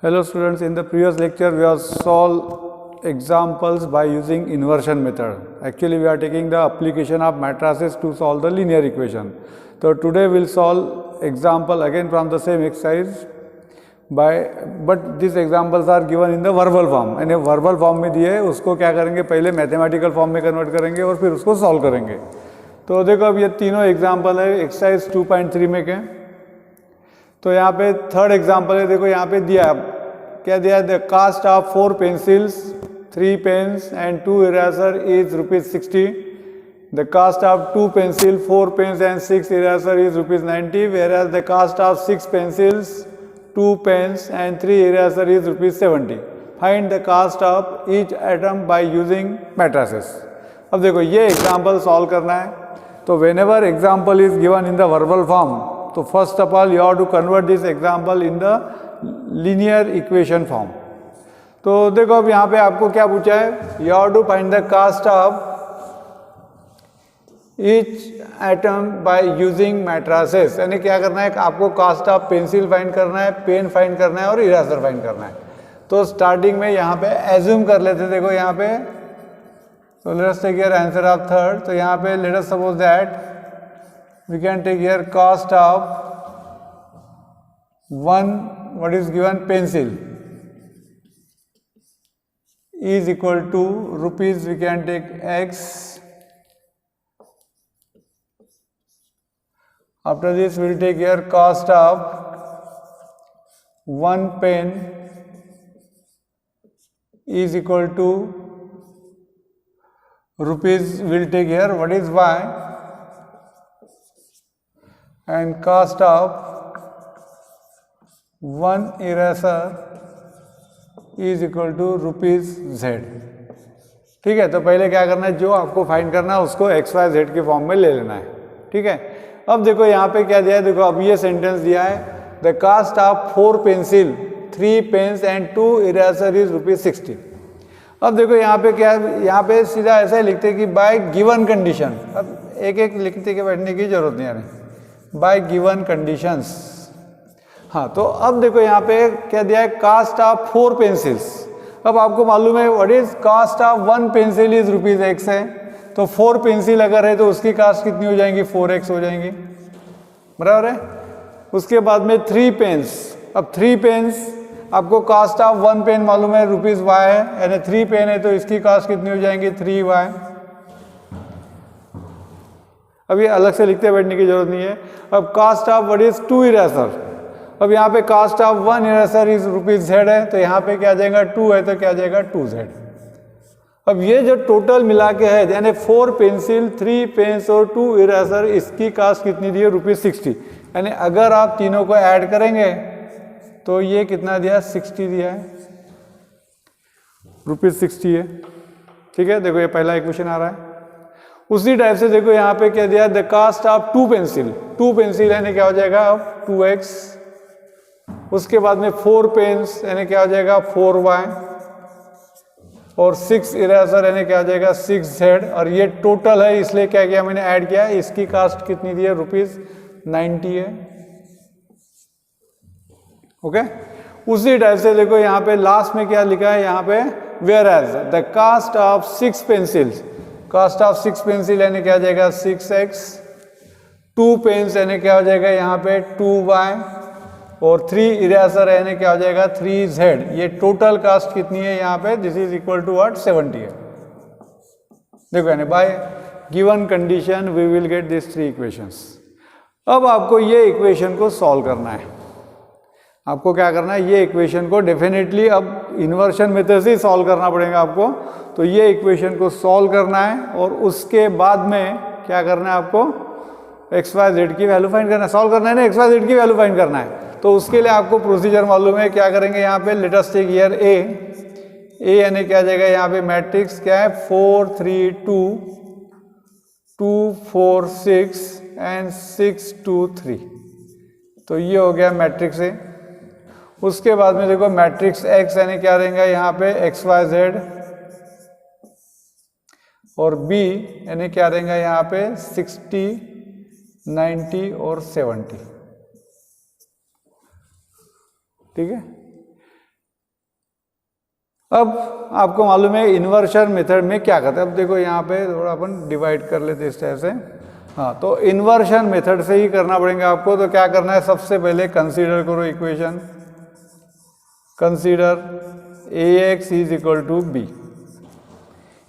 Hello students, in the previous lecture we have solved examples by using inversion method. Actually we are taking the application of matrices to solve the linear equation. So today we will solve example again from the same exercise but these examples are given in the verbal form. यानी verbal form में दिए उसको क्या करेंगे, पहले mathematical form में convert करेंगे और फिर उसको सॉल्व करेंगे. तो देखो अब ये तीनों एग्जाम्पल है एक्सरसाइज 2.3 में के. तो यहाँ पे थर्ड एग्जाम्पल है, देखो यहाँ पे दिया क्या दिया है, the cost of 4 pencils 3 pens and 2 eraser is ₹60. The cost of 2 pencil 4 pens and 6 eraser is ₹90, whereas the cost of 6 pencils 2 pens and 3 eraser is ₹70. Find the cost of each atom by using matrices. अब देखो ये example solve करना है. तो whenever example is given in the verbal form, तो first of all you have to convert this example in the linear equation form. तो देखो अब यहाँ पे आपको क्या पूछा है, you have to find the cost of each atom by using matrices. यानी क्या करना है, आपको कास्ट ऑफ पेंसिल फाइंड करना है, पेन फाइंड करना है और इरेजर फाइंड करना है. तो स्टार्टिंग में यहाँ पे एज्यूम कर लेते, देखो यहाँ पे, so let us take here answer of third. तो यहाँ पे let us suppose that we can take here cost of one what is given pencil is equal to rupees, we can take X. After this we will take here cost of one pen is equal to rupees, we will take here what is Y, and cost of one eraser is equal to ₹Z. ठीक है. तो पहले क्या करना है, जो आपको find करना है उसको XYZ के फॉर्म में ले लेना है. ठीक है. अब देखो यहाँ पे क्या दिया है, देखो अब ये सेंटेंस दिया है, the cost of 4 pencil 3 pens and 2 eraser is ₹60. अब देखो यहाँ पे क्या, यहाँ पे सीधा ऐसा ही लिखते कि बाय गिवन कंडीशन. अब एक एक लिखते के बैठने की जरूरत नहीं है, बाय गिवन कंडीशंस. हाँ, तो अब देखो यहाँ पे क्या दिया है, कास्ट ऑफ 4 पेंसिल्स. अब आपको मालूम है what is cost of 1 pencil is ₹X है. तो 4 पेंसिल अगर है तो उसकी कास्ट कितनी हो जाएंगी, 4X हो जाएंगी, बराबर है. उसके बाद में 3 पेन्स. अब 3 पेन्स आपको कास्ट ऑफ 1 पेन मालूम है ₹Y है, यानी 3 पेन है तो इसकी कास्ट कितनी हो जाएंगी, 3Y. अब ये अलग से लिखते बैठने की जरूरत नहीं है. अब cost of what is 2 eraser. अब यहाँ पे cost of 1 eraser is ₹Z है, तो यहाँ पे क्या जाएगा, 2 है तो क्या जाएगा, 2Z. अब ये जो टोटल मिला के है, यानी 4 पेंसिल 3 पेन्स और 2 इरेजर, इसकी कास्ट कितनी दी है, ₹60. यानी अगर आप तीनों को ऐड करेंगे तो ये कितना दिया, 60 दिया है, ₹60 है. ठीक है. देखो ये पहला इक्वेशन आ रहा है. उसी टाइप से देखो यहाँ पे क्या दिया, the cost of 2 pencil. 2 pencil यानी क्या हो जाएगा, अब 2X. उसके बाद में 4 पेन्स यानी क्या हो जाएगा, 4Y. और 6 इरेजर यानी क्या हो जाएगा, 6Z. और ये टोटल है इसलिए क्या किया मैंने, ऐड किया. इसकी कास्ट कितनी दी है, ₹90 है. ओके. उसी टाइप से देखो यहाँ पे लास्ट में क्या लिखा है, यहाँ पे whereas the cost of 6 pencils. Cost of 6 pencil यानी क्या हो जाएगा, 6X. 2 पेन्स यानी क्या हो जाएगा यहाँ पे, 2Y. और 3 इरेजर यानी क्या हो जाएगा, 3Z. ये टोटल कास्ट कितनी है यहाँ पे, this is equal to what, 70 है. देखो यानी by given condition we will get this 3 equations. अब आपको ये इक्वेशन को सॉल्व करना है. आपको क्या करना है, ये इक्वेशन को डेफिनेटली अब इन्वर्शन मेथड से सॉल्व करना पड़ेगा आपको. तो ये इक्वेशन को सॉल्व करना है और उसके बाद में क्या करना है, आपको XYZ की वैल्यू फाइंड करना है. सॉल्व करना है ना, XYZ की वैल्यू फाइंड करना है. तो उसके लिए आपको प्रोसीजर मालूम है. क्या करेंगे यहाँ पे, let us take here A यानी क्या जाएगा यहाँ पे, मैट्रिक्स क्या है, 4 3 2 2 4 6 एंड 6 2 3. तो ये हो गया मैट्रिक्स A. उसके बाद में देखो मैट्रिक्स X यानी क्या रहेगा यहाँ पे, XYZ. और B यानी क्या रहेगा यहाँ पे, 60 90 और 70. ठीक है. अब आपको मालूम है इन्वर्शन मेथड में क्या करते हैं। अब देखो यहाँ पे थोड़ा अपन डिवाइड कर लेते इस टाइप से। हाँ, तो इन्वर्शन मेथड से ही करना पड़ेगा आपको। तो क्या करना है, सबसे पहले कंसीडर करो equation, consider ax is equal to B,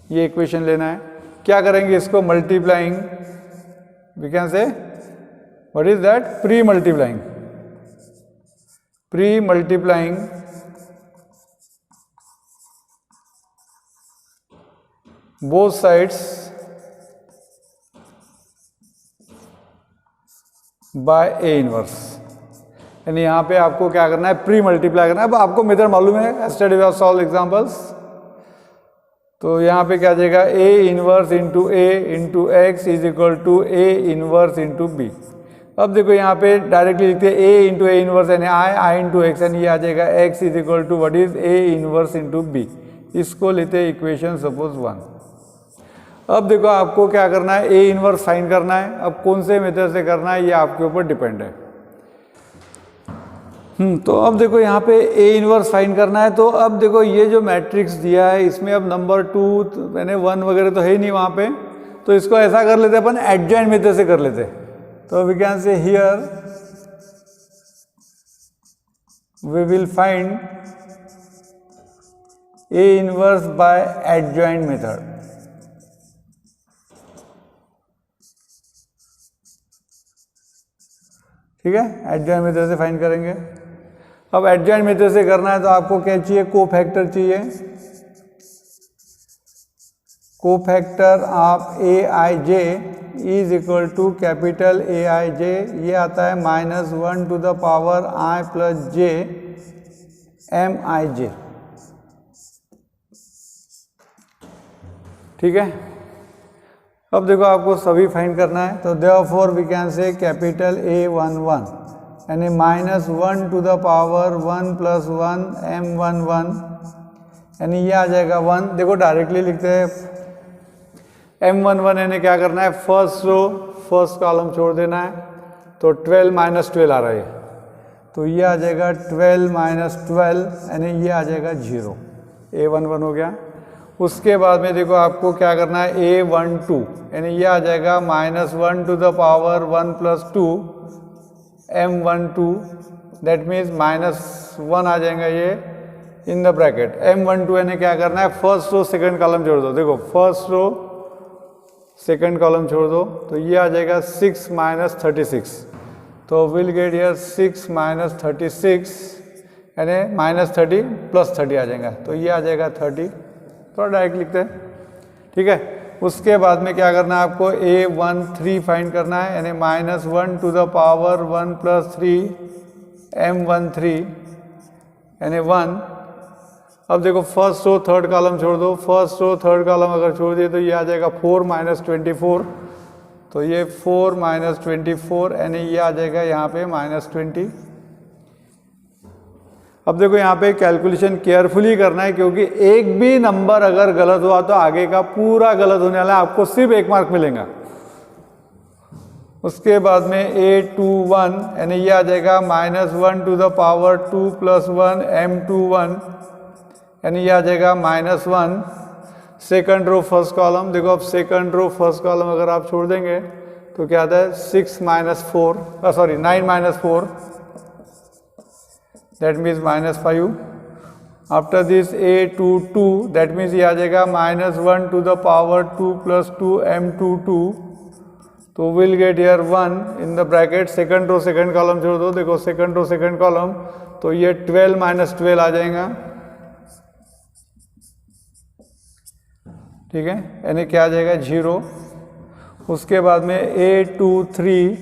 ये इक्वेशन लेना है। क्या करेंगे, इसको multiplying, we can say what is that, pre multiplying, pre multiplying both sides by A inverse. यानी यहाँ पे आपको क्या करना है, प्री मल्टीप्लाई करना है। अब आपको मेथड मालूम है, yesterday we have solved examples। तो यहाँ पे क्या आ जाएगा, A inverse into A into x is equal to A inverse into B. अब देखो यहाँ पे डायरेक्टली लिखते हैं A इंटू A इनवर्स यानी I इंटू एक्स, यानी ये आ जाएगा x is equal to what is A inverse into B. इसको लेते हैं इक्वेशन सपोज 1। अब देखो आपको क्या करना है, ए इनवर्स फाइंड करना है। अब कौन से मेथड से करना है ये आपके ऊपर डिपेंड है। तो अब देखो यहाँ पे ए इनवर्स फाइंड करना है। तो अब देखो ये जो मैट्रिक्स दिया है इसमें अब नंबर 2 मैंने 1 वगैरह तो है ही नहीं वहाँ पे, तो इसको ऐसा कर लेते अपन, एडजॉइंट मेथड से कर लेते। तो we can say here we will find A inverse by adjoint method. ठीक है, एडजॉइंट मेथड से फाइंड करेंगे। अब एडजॉइंट मेथड से करना है तो आपको क्या चाहिए, कोफैक्टर चाहिए। Cofactor of A I J is equal to capital A I J, ये आता है -1 to the power I plus J M I J. ठीक है, अब देखो आपको सभी फाइंड करना है। तो therefore we can say capital A11 यानी -1 to the power 1 plus 1 M11 यानी ये आ जाएगा 1। देखो डायरेक्टली लिखते हैं M11 यानी क्या करना है, फर्स्ट रो फर्स्ट कॉलम छोड़ देना है। तो 12 माइनस 12 आ रहा है, तो ये आ जाएगा 12 माइनस 12 यानी ये आ जाएगा 0। A11 हो गया। उसके बाद में देखो आपको क्या करना है, A12 यानी ये आ जाएगा -1 to the power 1 plus 2 M12 that means -1 आ जाएगा ये इन द ब्रैकेट। M12 यानी क्या करना है, फर्स्ट रो सेकंड कॉलम छोड़ दो। देखो फर्स्ट रो सेकंड कॉलम छोड़ दो, तो ये आ जाएगा 6 माइनस 36। तो विल गेट हियर 6 माइनस 36 यानी -30 प्लस 30 आ जाएगा, तो ये आ जाएगा 30। थोड़ा डायरेक्ट लिखते हैं। ठीक है, उसके बाद में क्या करना है आपको, A13 फाइंड करना है यानी -1 to the power 1 plus 3 M13 यानी 1। अब देखो फर्स्ट रो थर्ड कॉलम छोड़ दो, फर्स्ट रो थर्ड कॉलम अगर छोड़ दिए तो ये आ जाएगा 4 माइनस 24। तो ये 4 माइनस 24 यानी ये आ जाएगा यहाँ पे -20। अब देखो यहाँ पे कैलकुलेशन केयरफुली करना है, क्योंकि एक भी नंबर अगर गलत हुआ तो आगे का पूरा गलत होने वाला है, आपको सिर्फ 1 मार्क मिलेगा। उसके बाद में A21 यानी ये आ जाएगा -1 to the power 2 plus 1 M21 यानी ये आ जाएगा -1। सेकंड रो फर्स्ट कॉलम, देखो अब सेकंड रो फर्स्ट कॉलम अगर आप छोड़ देंगे तो क्या आता है 6 minus 4 9 minus 4 that means -5। After this A22 that means ये आ जाएगा -1 to the power 2 plus 2 M22। तो will get here 1 in the bracket. Second row second column छोड़ दो, देखो सेकंड रो सेकंड कॉलम, तो ये 12 माइनस 12 आ जाएगा। ठीक है, यानी क्या आ जाएगा 0। उसके बाद में A23,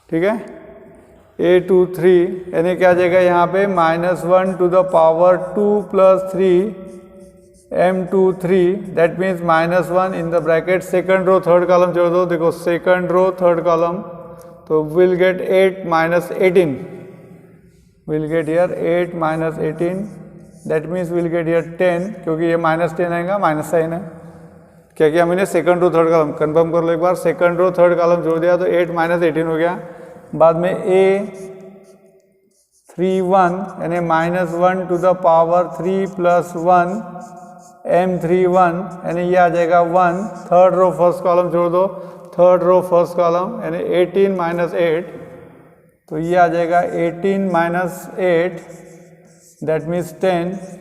ठीक है, A23 यानी क्या आ जाएगा यहाँ पे -1 to the power 2 plus 3 M23 that means -1 in the bracket. Second row third column छोड़ दो, देखो सेकंड रो थर्ड कॉलम, तो will get 8 minus 18 will get here 8 minus 18 that means will get here 10, क्योंकि ये -10 आएगा, माइनस साइन है। क्या किया मैंने, second row third column confirm कर लो एक बार, सेकंड रो थर्ड कॉलम जोड़ दिया तो 8 माइनस 18 हो गया। बाद में 3 1 यानी -1 टू द पावर 3 + 1 m31 यानी ये आ जाएगा 1, थर्ड रो फर्स्ट कॉलम छोड़ दो, थर्ड रो फर्स्ट कॉलम यानी 18 - 8, तो ये आ जाएगा 18 - 8 दैट मीन्स 10।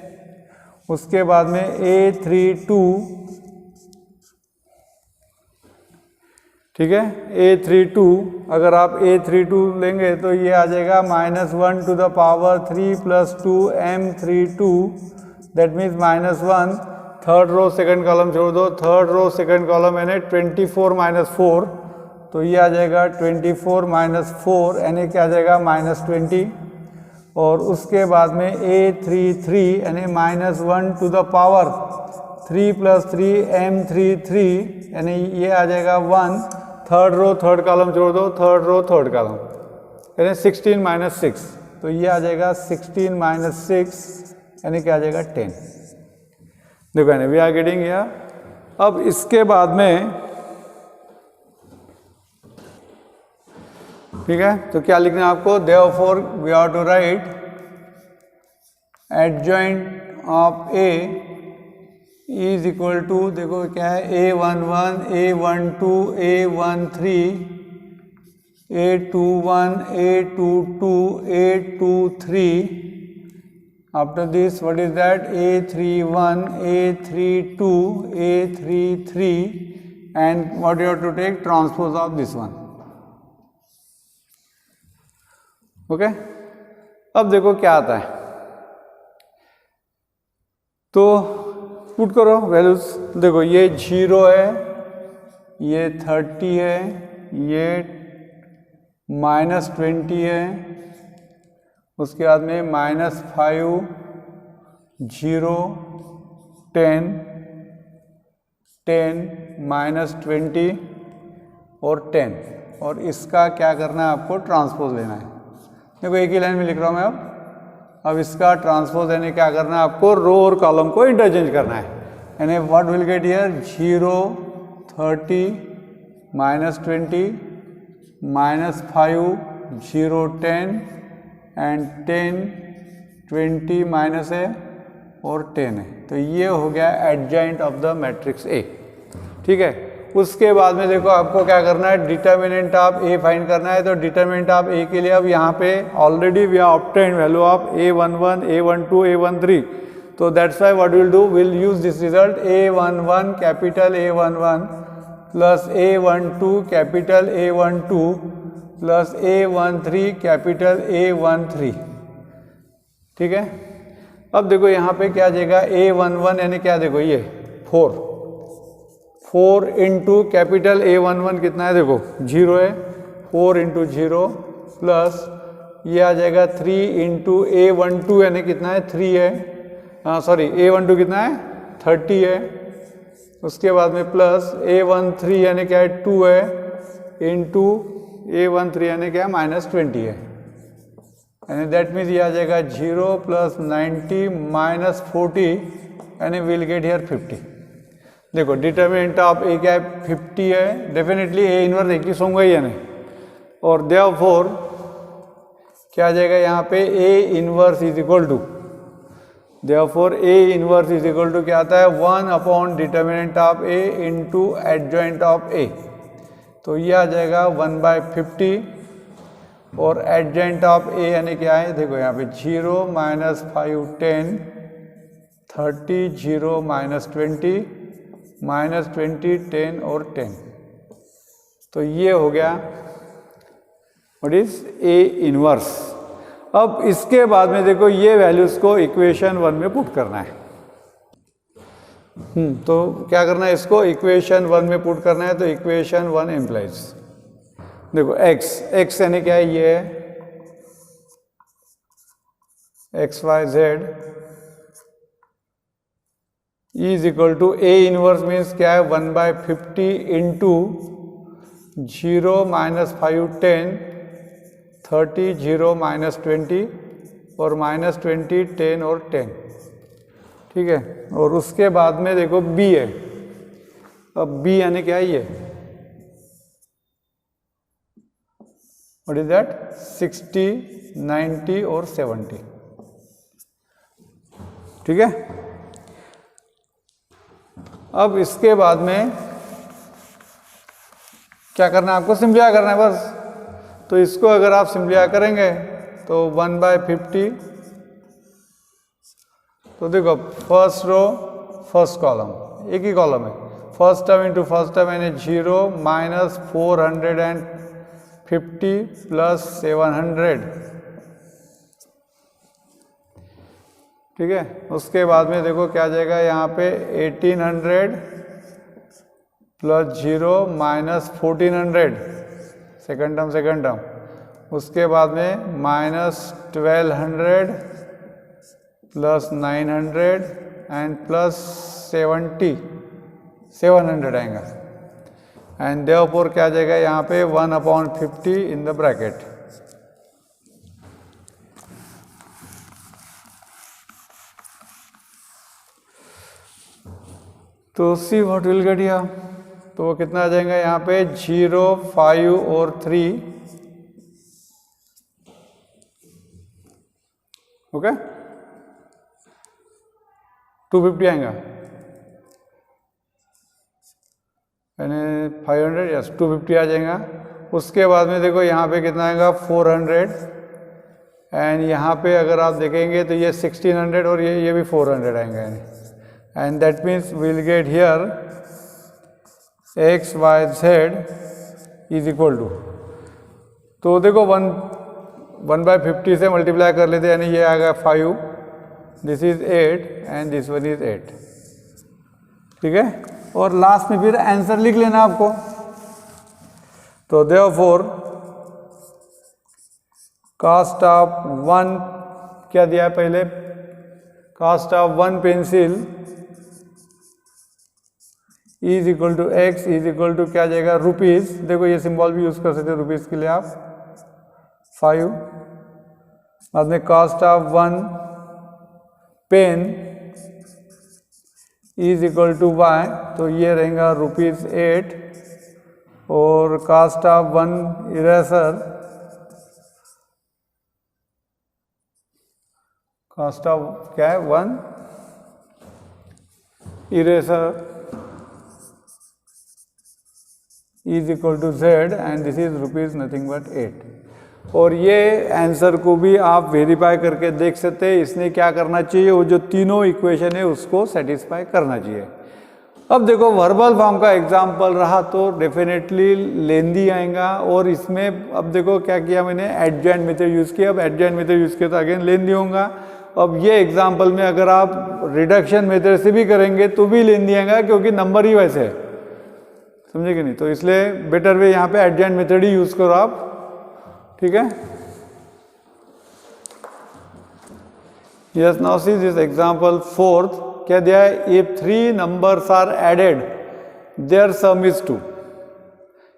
उसके बाद में A32, ठीक है, A32 अगर आप A32 लेंगे तो ये आ जाएगा -1 to the power 3 + 2 m32 that means -1, third row second column छोड़ दो, थर्ड रो सेकंड कॉलम यानी 24 - 4, तो ये आ जाएगा 24 - 4 यानी क्या आ जाएगा -20। और उसके बाद में A33 यानी -1 टू द पावर 3 + 3 m33 यानी ये आ जाएगा 1, थर्ड रो थर्ड कॉलम छोड़ दो, थर्ड रो थर्ड कॉलम यानी 16 - 6, तो ये आ जाएगा 16 - 6 यानी क्या आ जाएगा 10। देखो यानी वी आर गेटिंग हियर। अब इसके बाद में ठीक है, तो क्या लिखना है आपको, therefore we have to write adjoint of A is equal to, देखो क्या है, A11 A12 A13 A21 A22 A23, after this what is that, A31 A32 A33, and what you have to take, transpose of this one। Okay अब देखो क्या आता है, तो put करो वैल्यूज। देखो ये 0 है, ये 30 है, ये -20 है, उसके बाद में -5 0 10 10 -20 और 10, और इसका क्या करना है आपको, ट्रांसपोज लेना है। देखो एक ही लाइन में लिख रहा हूँ मैं अब इसका ट्रांसपोज यानी क्या करना है आपको, रो और कॉलम को इंटरचेंज करना है। यानी what will get here, 0 30 -20 -5 0 10 and 10 20 minus है और 10 है, तो ये हो गया adjoint of the matrix A. ठीक है, उसके बाद में देखो आपको क्या करना है, डिटर्मिनेंट ऑफ ए फाइंड करना है। तो डिटर्मिनेंट ऑफ ए के लिए अब यहाँ पे already we are obtain value of A11 A12 A13, तो that's why what will do, will use this result, A11 capital A11 plus A12 capital A12 plus A13 capital A13। ठीक है, अब देखो यहाँ पे क्या जाएगा, A11 यानी क्या, देखो ये 4 इंटू कैपिटल A11 कितना है, देखो 0 है, 4 इंटू 0 प्लस ये आ जाएगा 3 इंटू A12 यानी कितना है, 3 है, सॉरी A12 कितना है 30 है, उसके बाद में प्लस A13 यानी क्या है 2 है, इंटू A13 यानी क्या है -20 है, यानी दैट मीन्स ये आ जाएगा 0 प्लस 90 माइनस 40 यानी विल गेट हियर 50। देखो डिटर्मिनेंट ऑफ ए क्या है, 50 है, डेफिनेटली ए इनवर्स एक ही होंगे ही है नहीं, और देयरफॉर क्या आ जाएगा यहाँ पे, A inverse is equal to, therefore A inverse is equal to क्या आता है, 1 upon determinant of A into adjoint of A, तो ये आ जाएगा 1/50, और एडजॉइंट ऑफ ए यानी क्या है, देखो यहाँ पे 0 माइनस 5 10 30 0 माइनस 20 माइनस 20 10 और 10, तो ये हो गया व्हाट इज ए इनवर्स। अब इसके बाद में देखो ये वैल्यूज को इक्वेशन 1 में पुट करना है। तो क्या करना है, इसको इक्वेशन 1 में पुट करना है, तो इक्वेशन 1 इम्प्लाइज, देखो x यानी क्या है, ये है XYZ is equal to A inverse means क्या है, 1/50 इंटू 0 माइनस 5 10 30 0 माइनस 20 और माइनस 20 10 और 10। ठीक है, और उसके बाद में देखो b है, अब b यानी क्या है, ये व्हाट इज दैट 60, 90 और 70। ठीक है, अब इसके बाद में क्या करना है आपको, सिंप्लीफाई करना है बस। तो इसको अगर आप सिंप्लीफाई करेंगे तो 1/50, तो देखो फर्स्ट रो फर्स्ट कॉलम, एक ही कॉलम है, first term into first term यानी 0 माइनस 450 प्लस 700। ठीक है, उसके बाद में देखो क्या आ जाएगा यहाँ पे 1800 प्लस 0 माइनस 1400, सेकंड टर्म। उसके बाद में माइनस 1200 प्लस 900 एंड प्लस 700 आएगा। एंड देयरफॉर क्या आ जाएगा यहाँ पे 1/50 इन द ब्रैकेट। तो see what will get here, तो वो कितना आ जाएगा यहाँ पे 0, 5 और 3। ओके, 250 आएगा यानी 500, यस 250 आ जाएगा। उसके बाद में देखो यहाँ पे कितना आएगा 400 एंड यहाँ पे अगर आप देखेंगे तो ये 1600 और ये भी 400 आएंगे यानी, and that means will get here x y z is equal to, तो देखो 1/50 से मल्टीप्लाई कर लेते यानी ये आएगा 5, this is 8 and this one is 8। ठीक है, और लास्ट में फिर आंसर लिख लेना आपको। तो देयरफॉर कास्ट ऑफ 1 क्या दिया है पहले, cost of 1 pencil is equal to x is equal to क्या जाएगा रुपीज, देखो ये सिंबल भी यूज कर सकते हैं रुपीज के लिए आप 5। बाद में cost of 1 pen is equal to Y, तो ये रहेगा रुपीज 8। और cost of 1 eraser, cost of क्या है 1 eraser is equal to Z and this is rupees nothing but 8। और ये आंसर को भी आप वेरीफाई करके देख सकते हैं, इसने क्या करना चाहिए, वो जो तीनों इक्वेशन है उसको सेटिस्फाई करना चाहिए। अब देखो वर्बल फॉर्म का एग्जाम्पल रहा तो डेफिनेटली लेंदी आएगा, और इसमें अब देखो क्या किया मैंने, एडजॉइंट मेथड यूज़ किया। अब एडजॉइंट मेथड यूज़ किया तो अगेन लेंदी होगा। अब ये एग्जाम्पल में अगर आप रिडक्शन मेथड से भी करेंगे तो भी लेंदी आएगा, क्योंकि नंबर ही वैसे है, समझे कि नहीं। तो इसलिए बेटर वे यहाँ पे एडजॉइंट मेथड ही यूज करो आप। ठीक है, yes now see this example 4th क्या दिया है, if 3 numbers are added their sum is 2,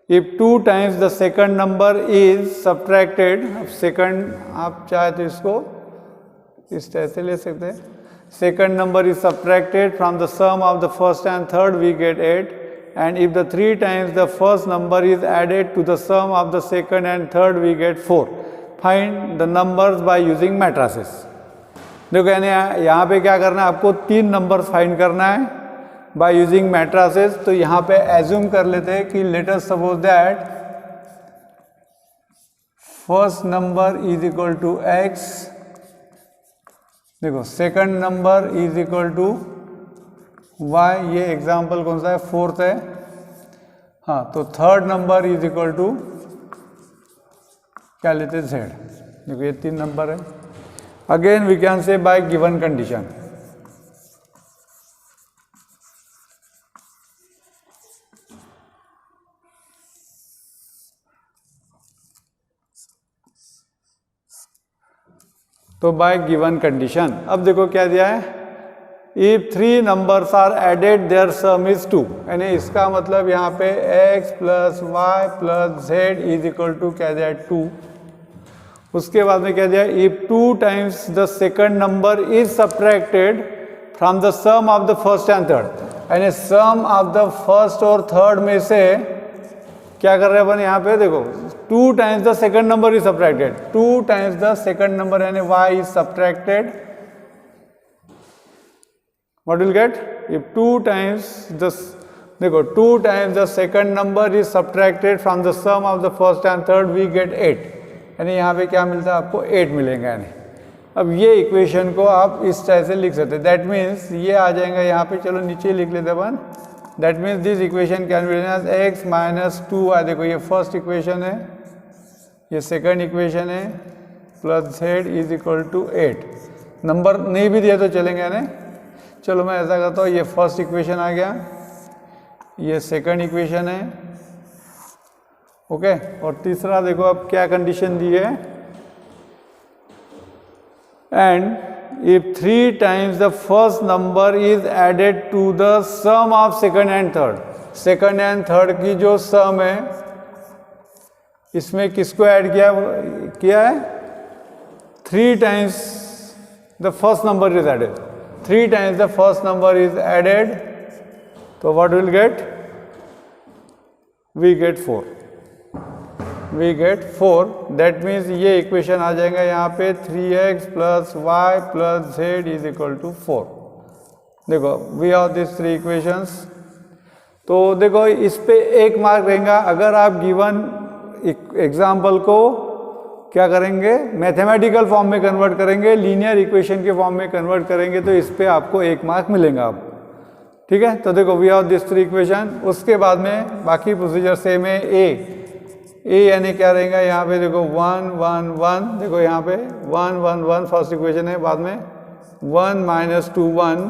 if 2 times the second number is subtracted. अब सेकंड आप चाहे तो इसको इस तरह से ले सकते हैं, second number is subtracted from the sum of the first and third we get 8, and if the 3 times the first number is added to the sum of the second and third we get 4. Find the numbers by using matrices. देखो यानी यहाँ पे क्या करना है, आपको 3 numbers find करना है बाय यूजिंग मैट्रिसेस। तो यहाँ पे एज्यूम कर लेते हैं कि let us suppose that first number is equal to x, देखो second number is equal to y, ये एग्जाम्पल कौन सा है 4th है। हाँ, तो third number is equal to क्या लेते हैं z, देखो ये 3 नंबर है। Again we can say by given condition, तो बाय गिवन कंडीशन। अब देखो क्या दिया है, If 3 numbers are added, their sum is 2, यानी इसका मतलब यहाँ पे x plus y plus z is equal to क्या दिया 2। उसके बाद में क्या दिया, if 2 times the second number is subtracted from the sum of the first and third, यानी sum of the first और third में से क्या कर रहे हैं अपन यहाँ पे, देखो 2 times the second number is subtracted, 2 times the second number यानी y is subtracted, what will get? If 2 times the, देखो 2 times the second number is subtracted from the sum of the first and third, we get 8, यानी यहाँ पे क्या मिलता है आपको 8 मिलेंगे। यानी अब ये इक्वेशन को आप इस तरह से लिख सकते हैं, दैट मीन्स ये आ जाएगा यहाँ पे, चलो नीचे लिख लेते अपन, that means this equation can be written as x minus 2y, देखो ये फर्स्ट इक्वेशन है, ये सेकंड इक्वेशन है, plus z is equal to 8, number नहीं भी दिया तो चलेंगे ना, चलो मैं ऐसा करता हूँ, ये फर्स्ट इक्वेशन आ गया, ये सेकंड इक्वेशन है, ओके, और तीसरा देखो अब क्या कंडीशन दी है, and if 3 times the first number is added to the sum of second and third, second and third की जो सम है इसमें किसको ऐड किया है 3 times the first number is added, 3 times the first number is added, तो what will get? We get 4, we get 4, that means ये equation आ जाएगा यहाँ पे 3x plus y plus z is equal to 4। देखो we have this 3 equations, तो देखो इस पे 1 मार्क रहेगा अगर आप गिवन एग्जाम्पल को क्या करेंगे, मैथमेटिकल फॉर्म में कन्वर्ट करेंगे, लीनियर इक्वेशन के फॉर्म में कन्वर्ट करेंगे, तो इस पे आपको 1 मार्क मिलेगा आप, ठीक है। तो देखो वी हैव दिस 3 इक्वेशन, उसके बाद में बाकी प्रोसीजर सेम है, ए यानी क्या रहेगा यहाँ पे, देखो 1 1 1, देखो यहाँ पे 1 1 1 फर्स्ट इक्वेशन है, बाद में 1 माइनस 2 1,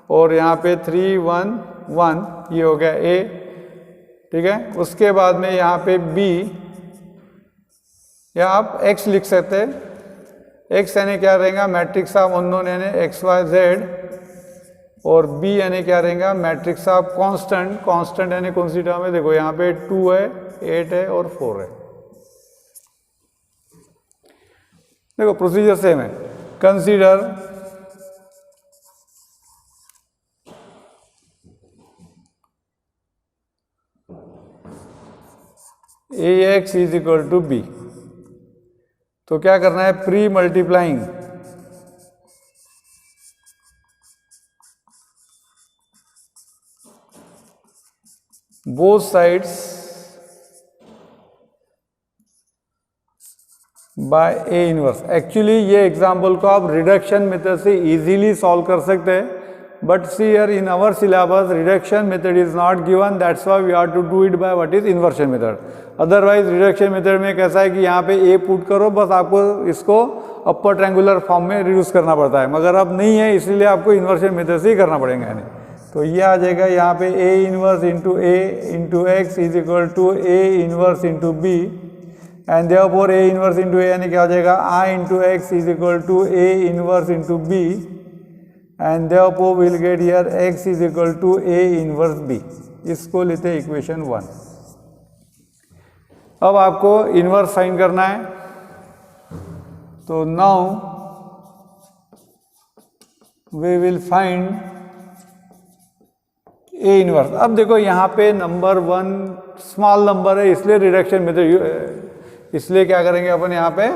और यहाँ पे 3 1 1, ये हो गया ए, ठीक है। उसके बाद में यहाँ पे बी, या आप x लिख सकते हैं, x यानी क्या रहेगा मैट्रिक्स ऑफ अननोन यानी एक्स वाई जेड, और b यानी क्या रहेगा मैट्रिक्स ऑफ कांस्टेंट, कांस्टेंट यानी कौन सी टर्म है, देखो यहाँ पे 2 है, 8 है और 4 है। देखो प्रोसीजर सेम है, consider ax is equal to b, तो क्या करना है, pre multiplying both sides by A inverse. Actually ये एग्जाम्पल को आप रिडक्शन मेथड से इजीली सॉल्व कर सकते हैं, but see here in our syllabus reduction method is not given, that's why we are to do it by what is inversion method. Otherwise reduction method में कैसा है कि यहाँ पे ए पुट करो, बस आपको इसको अपर ट्रायंगुलर फॉर्म में रिड्यूस करना पड़ता है, मगर अब नहीं है, इसलिए आपको इन्वर्शन मेथड से ही करना पड़ेगा। यानी तो ये आ जाएगा यहाँ पे A inverse into A into x is equal to A inverse into B, and therefore A inverse into A यानी क्या हो जाएगा I into x is equal to A inverse into B, and therefore will get here X is equal to A inverse B. इसको लेते हैं equation 1। अब आपको inverse find करना है, तो now we will find A inverse. अब देखो यहाँ पे नंबर 1 स्मॉल नंबर है, इसलिए रिडक्शन मेथड, इसलिए क्या करेंगे अपन यहाँ पे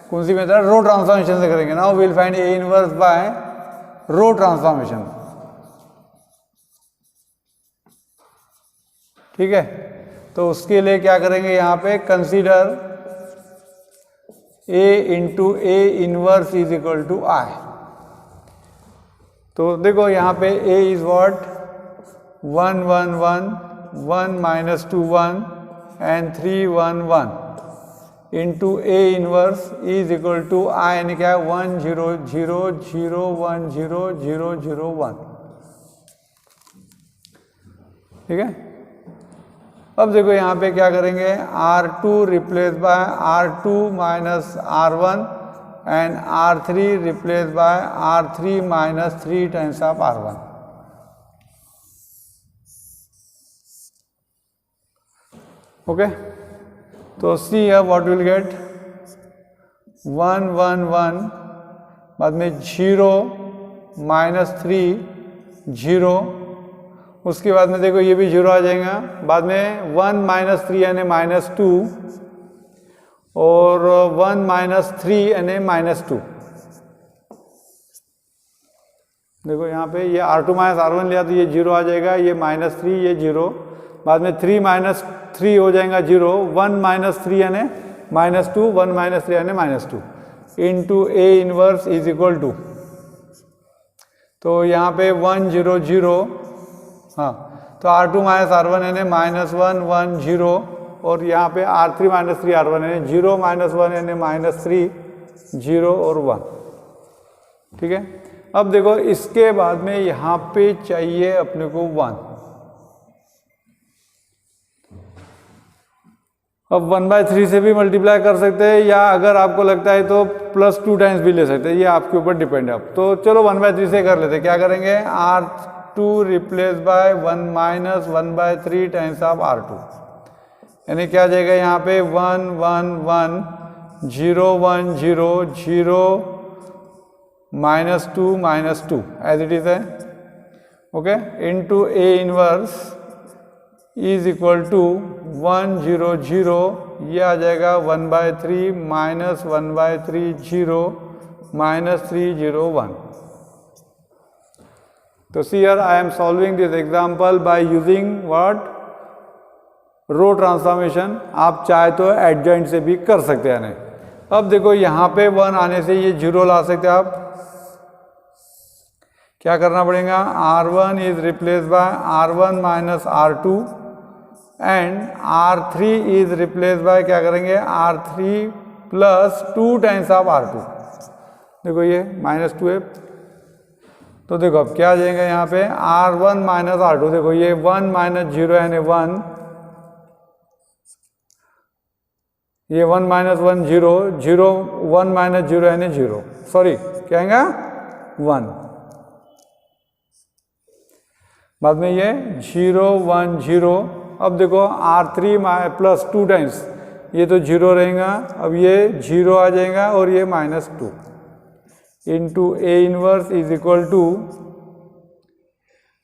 कौन सी मेथड, रो ट्रांसफॉर्मेशन से करेंगे। Now will find A inverse by row transformation, ठीक है। तो उसके लिए क्या करेंगे, यहाँ पे consider A into A inverse is equal to I. तो देखो यहाँ पे A is what 1 1 1 1 minus 2 1 and 3 1 1 into A inverse is equal to I यानी क्या है 1 0 0 0 1 0 0 0 1, ठीक है। अब देखो यहाँ पे क्या करेंगे, R2 replace by R2 minus R1 and R3 replace by R3 minus 3 times of R1। Okay, तो सी है व्हाट विल गेट 1 1 1, बाद में 0 माइनस 3 0, उसके बाद में देखो ये भी 0 आ जाएगा, बाद में 1 माइनस 3 यानी माइनस 2 और 1 माइनस 3 यानी माइनस 2। देखो यहाँ पे ये R2 माइनस R1 लिया तो ये 0 आ जाएगा, ये माइनस 3 ये 0, बाद में 3 माइनस 3 हो जाएगा 0, 1 माइनस 3 यानी माइनस 2, 1 माइनस 3 यानी minus 2 into A inverse is equal to, तो यहाँ पे 1 0 0, हाँ तो R2 माइनस R1 यानी माइनस 1 1 0, और यहाँ पे R3 माइनस 3 R1 यानी 0 माइनस 1 यानी माइनस 3 0 और 1। ठीक है, अब देखो इसके बाद में यहाँ पे चाहिए अपने को 1। अब 1/3 से भी मल्टीप्लाई कर सकते हैं, या अगर आपको लगता है तो प्लस 2 टाइम्स भी ले सकते हैं, ये आपके ऊपर डिपेंड है। तो चलो 1/3 से कर लेते हैं। क्या करेंगे, R2 replace by 1 minus 1/3 times of R2, यानी क्या आ जाएगा यहाँ पे 1 1 1 0 1 0 0 माइनस 2 एज इट इज है, okay, into A inverse is equal to 1 0 0, ये आ जाएगा 1/3 माइनस 1/3 0 माइनस 3 0 1। तो see here I am solving this example by using what, row transformation. आप चाहे तो एडजॉइंट से भी कर सकते हैं। अब देखो यहाँ पे 1 आने से ये 0 ला सकते हैं आप। क्या करना पड़ेगा, R1 is replace by R1 minus R2 and R3 is replace by क्या करेंगे, R3 plus 2 times of R2। देखो ये माइनस 2 है, तो देखो अब क्या आ जाएगा यहाँ पे R1 माइनस R2, देखो ये 1 माइनस 0 यानी 1, ये 1 माइनस 1 0 0 1 माइनस 0 यानी 0, सॉरी क्या आएगा 1, बाद में ये 0 1 0। अब देखो R3 प्लस 2 टाइम्स, ये तो 0 रहेगा, अब ये 0 आ जाएगा और ये minus 2 into A inverse is equal to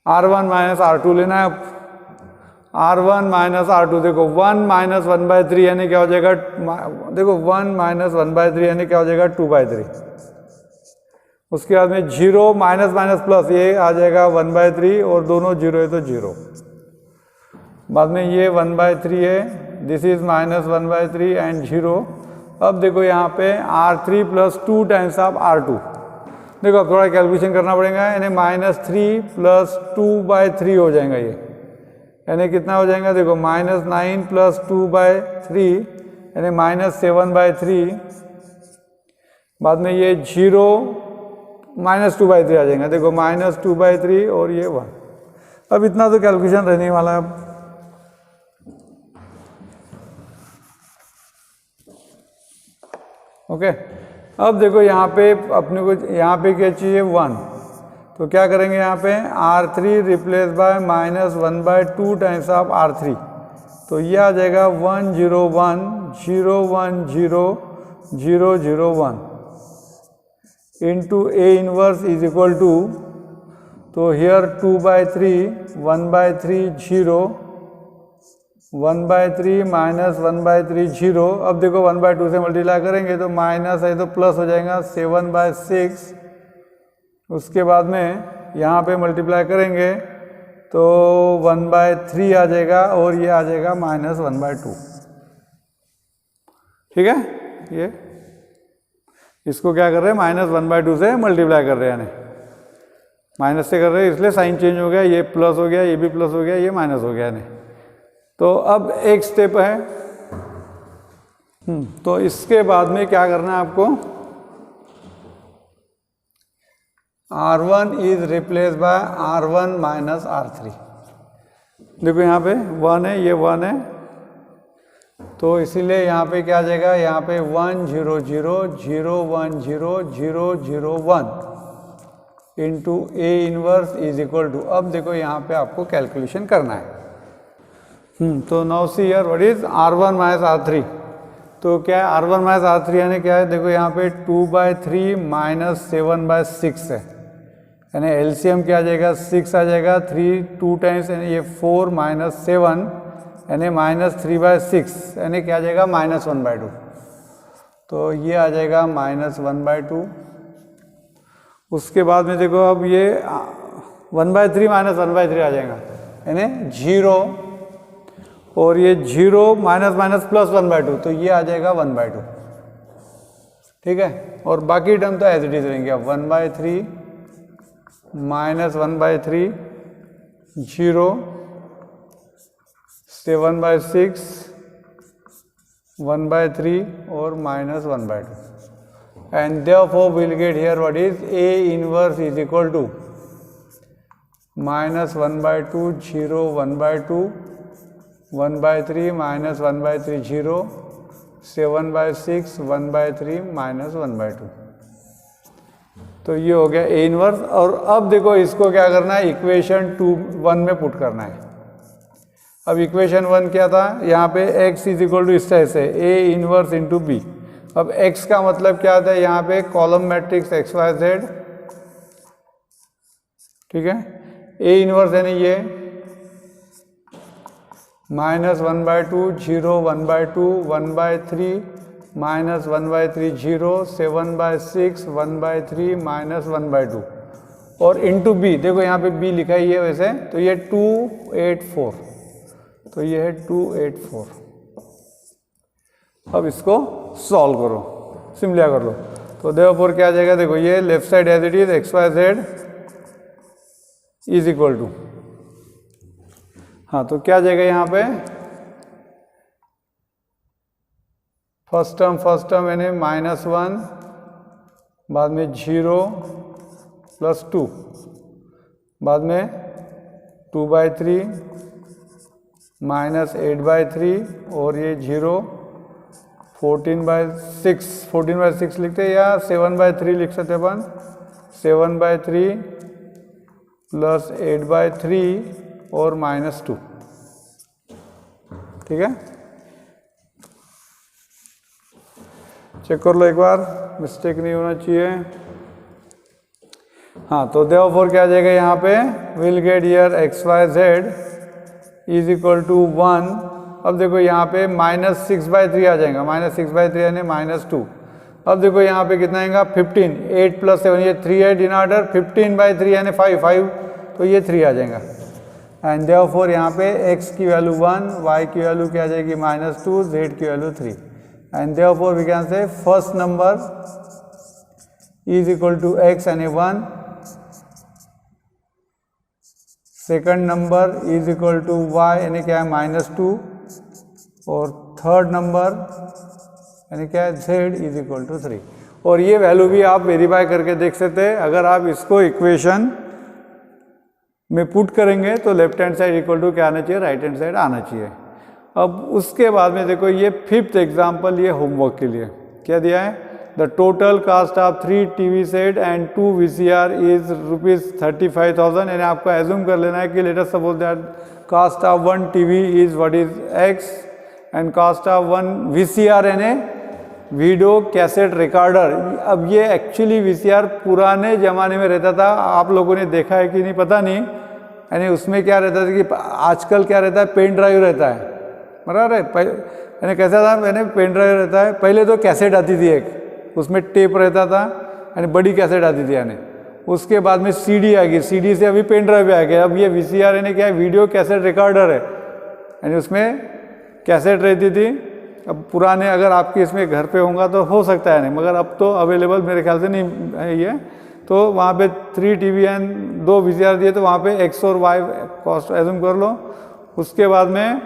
R1 minus R2 लेना है। R1 माइनस R2, देखो 1 माइनस 1/3 यानी क्या हो जाएगा, देखो 1 माइनस 1/3 यानी क्या हो जाएगा 2/3। उसके बाद में 0 माइनस माइनस प्लस, ये आ जाएगा 1/3 और दोनों 0 है तो 0, बाद में ये 1/3 है, दिस इज माइनस 1/3 एंड 0। अब देखो यहाँ पे R3 plus 2 times of R2, देखो अब थोड़ा कैलकुलेशन करना पड़ेगा, यानी माइनस 3 प्लस 2/3 हो जाएगा ये, यानी कितना हो जाएगा, देखो माइनस 9 प्लस 2/3 यानी माइनस 7/3, बाद में ये 0 माइनस 2/3 आ जाएगा, देखो माइनस 2/3 और ये 1। अब इतना तो कैलकुलेशन रहने वाला है। अब ओके, अब देखो यहाँ पे अपने को यहाँ पे क्या चाहिए 1, तो क्या करेंगे यहाँ पे R3 replace by minus 1/2 times of R3, तो ये आ जाएगा 1 0 1 0 1 0 0 0 1 into A inverse is equal to, तो हियर 2/3 1/3 0 1/3 माइनस 1/3 0। अब देखो 1/2 से मल्टीप्लाई करेंगे तो माइनस है तो प्लस हो जाएगा 7/6। उसके बाद में यहाँ पे मल्टीप्लाई करेंगे तो 1/3 आ जाएगा और ये आ जाएगा माइनस 1/2। ठीक है, ये इसको क्या कर रहे हैं, माइनस 1/2 से मल्टीप्लाई कर रहे हैं, यानी माइनस से कर रहे हैं इसलिए साइन चेंज हो गया, ये प्लस हो गया, ये भी प्लस हो गया, ये माइनस हो गया यानी। तो अब एक स्टेप है, तो इसके बाद में क्या करना है आपको, R1 is replace by R1 minus R3। देखो यहाँ पे 1 है, ये 1 है, तो इसीलिए यहाँ पे क्या आ जाएगा, यहाँ पे 1 0 0 0 1 0 0 0 1 into A inverse is equal to, अब देखो यहाँ पे आपको कैलकुलेशन करना है। तो now see here what is R1 minus R3, तो क्या है R1 माइनस R3 यानी क्या है, देखो यहाँ पे 2/3 माइनस 7/6 है, यानी एलसीएम क्या आ जाएगा 6 आ जाएगा, 3 2 टाइम्स यानी ये 4 माइनस 7 यानी माइनस 3/6 यानी क्या आ जाएगा माइनस 1/2। तो ये आ जाएगा -1/2। उसके बाद में देखो अब ये 1/3 -1/3 आ जाएगा, यानी 0, और ये 0 माइनस माइनस प्लस 1/2, तो ये आ जाएगा 1/2। ठीक है, और बाकी टर्म तो एज इट इज रहेंगे। अब 1/3 -1/3 0 7/6 1/3 और -1/2, and therefore we'll get here what is A inverse is equal to -1/2 0 1/2 1/3 -1/3 0 7/6 1/3 -1/2। तो ये हो गया A इनवर्स। और अब देखो इसको क्या करना है, इक्वेशन 1 में पुट करना है। अब इक्वेशन 1 क्या था, यहाँ पे x इज इक्वल टू इस तरह से A इनवर्स इंटू बी। अब x का मतलब क्या था, यहाँ पे column matrix x y z, ठीक है। A इनवर्स यानी ये -1/2 0 1/2 1/3 -1/3 0 7/6 1/3 -1/2 और इंटू बी। देखो यहाँ पे b लिखा ही है वैसे, तो ये 284, तो ये है 284। अब इसको सॉल्व करो, सिम्पलिफाई कर लो। तो देयरफॉर क्या आ जाएगा, देखो ये left side as it is x y z is equal to, हाँ तो क्या आ जाएगा यहाँ पे, फर्स्ट टर्म यानी -1, बाद में 0 + 2, बाद में 2/3 -8/3 और ये 0 14/6 लिखते हैं, या 7/3 लिख सकते हैं अपन, 7/3 + 8/3 और -2, ठीक है। चेक कर लो एक बार, मिस्टेक नहीं होना चाहिए। हाँ तो देयरफॉर क्या आ जाएगा यहाँ पे, will get here x y z is equal to 1। अब देखो यहाँ पे -6/3 आ जाएगा, -6/3 यानी -2। अब देखो यहाँ पे कितना आएगा, 15, 8 + 7 ये 3 है डिनॉमिनेटर, 15/3 यानी 5, तो ये 3 आ जाएगा। एंड देयरफॉर यहाँ पे x की वैल्यू 1, y की वैल्यू क्या आ जाएगी -2, z की value 3। And therefore we can say first number is equal to x यानी 1, second number is equal to y यानी क्या है -2, और थर्ड नंबर यानी क्या है z इज इक्वल टू 3। और ये वैल्यू भी आप वेरीफाई करके देख सकते हैं। अगर आप इसको इक्वेशन में पुट करेंगे तो left hand side equal to क्या आना चाहिए, राइट हैंड साइड आना चाहिए। अब उसके बाद में देखो ये 5th एग्जाम्पल, ये होमवर्क के लिए क्या दिया है, the total cost of 3 TV set and 2 VCR is ₹35,000। यानी आपको एज्यूम कर लेना है कि let us suppose that cost of 1 TV is what is x and cost of 1 VCR यानी वीडियो कैसेट रिकॉर्डर। अब ये एक्चुअली VCR पुराने ज़माने में रहता था, आप लोगों ने देखा है कि नहीं पता नहीं, यानी उसमें क्या रहता था कि आजकल क्या रहता है, पेन ड्राइव रहता है, बराबर है। यानी कैसा था, मैंने पेन ड्राइव रहता है, पहले तो कैसेट आती थी एक, उसमें टेप रहता था, यानी बड़ी कैसेट आती थी यानी। उसके बाद में CD आ गई, CD से अभी पेन ड्राइव आ गया। अब ये VCR यानी क्या है, वीडियो कैसेट रिकॉर्डर है, यानी उसमें कैसेट रहती थी। अब पुराने अगर आपके इसमें घर पे होगा तो हो सकता है नहीं, मगर अब तो अवेलेबल मेरे ख्याल से नहीं है ये। तो वहाँ पे 3 TV एंड 2 VCR दिए, तो वहाँ पे X और Y कॉस्ट एज्यूम कर लो। उसके बाद में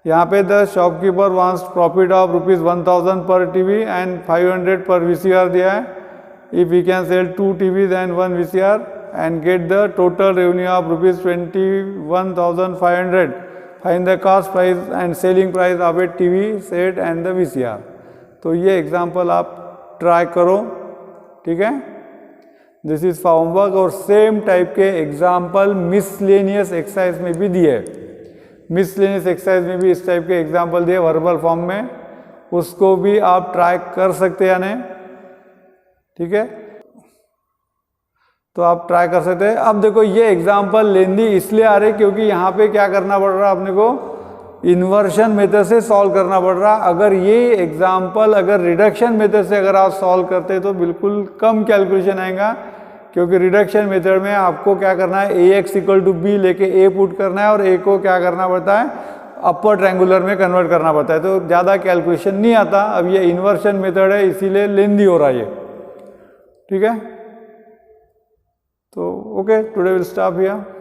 यहाँ पे the shopkeeper wants profit of ₹1,000 per TV and 500 per VCR दिया है। If we can sell 2 TVs and 1 VCR and get the total revenue of ₹21,500, find the cost price and selling price of a TV set and the VCR। तो ये example आप try करो, ठीक है। This is for homework. और same type के example miscellaneous exercise में भी दिए, मिसलेनियस एक्सरसाइज में भी इस टाइप के एग्जाम्पल दिए वर्बल फॉर्म में, उसको भी आप ट्राई कर सकते हैं यानी, ठीक है। तो आप ट्राई कर सकते हैं। अब देखो ये एग्जाम्पल लेंदी इसलिए आ रही क्योंकि यहाँ पे क्या करना पड़ रहा है अपने को, इन्वर्शन मेथड से सॉल्व करना पड़ रहा। अगर ये एग्जाम्पल अगर रिडक्शन मेथड से अगर आप सॉल्व करते तो बिल्कुल कम कैलकुलेशन आएगा, क्योंकि रिडक्शन मेथड में आपको क्या करना है, ए एक्स इक्वल टू बी लेके ए पुट करना है और ए को क्या करना पड़ता है, अपर ट्रायंगुलर में कन्वर्ट करना पड़ता है, तो ज़्यादा कैलकुलेशन नहीं आता। अब ये इन्वर्शन मेथड है इसीलिए लेंदी हो रहा है ये, ठीक है। तो okay, today will stop here.